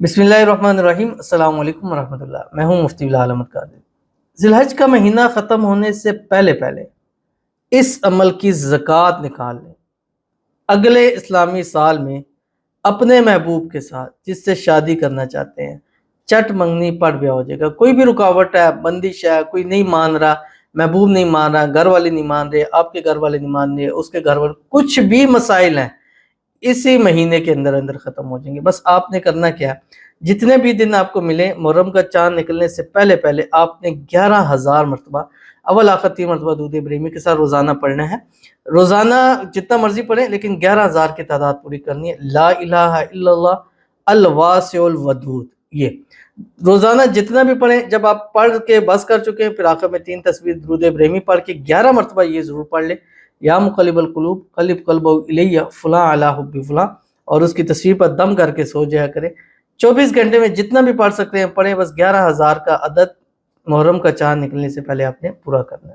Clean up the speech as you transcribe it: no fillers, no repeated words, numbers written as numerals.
बिस्मिल्लाहिर्रहमानिर्रहीम। अस्सलाम वालेकुम वरहमतुल्लाह। मैं हूँ मुफ्ती बिलाल अहमद कादरी। ज़िलहज का महीना ख़त्म होने से पहले पहले इस अमल की ज़कात निकाल लें। अगले इस्लामी साल में अपने महबूब के साथ जिससे शादी करना चाहते हैं, चट मंगनी पड़ ब्याह हो जाएगा। कोई भी रुकावट है, बंदिश है, कोई नहीं मान रहा, महबूब नहीं मान रहा, घर वाले नहीं मान रहे, आपके घर वाले नहीं मान रहे, उसके घर वाले, कुछ भी मसाइल हैं, इसी महीने के अंदर अंदर ख़त्म हो जाएंगे। बस आपने करना क्या है, जितने भी दिन आपको मिले, मुहर्रम का चाँद निकलने से पहले पहले आपने 11,000 मरतबा अव्वल आखिर 3 मरतबा दूध इब्राहिमी के साथ रोज़ाना पढ़ना है। रोज़ाना जितना मर्ज़ी पढ़ें, लेकिन 11,000 की तादाद पूरी करनी है। ला इलाहा इल्लल्लाह अल वासिउल वदूद। ये रोज़ाना जितना भी पढ़ें, जब आप पढ़ के बस कर चुके हैं, फिर आखिर में 3 तस्बीह दुरूद इब्राहिमी पढ़ के 11 मरतबा ये ज़रूर पढ़ लें, या मुक़ल्लिबल क़ुलूब क़ल्लिब क़ल्बी इलैया फ़ुलां अला हुब्बि फ़ुलां, और उसकी तस्वीर पर दम करके सो जाया करें। 24 घंटे में जितना भी पढ़ सकते हैं पढ़ें। बस 11,000 का अदद मुहर्रम का चाँद निकलने से पहले आपने पूरा करना है।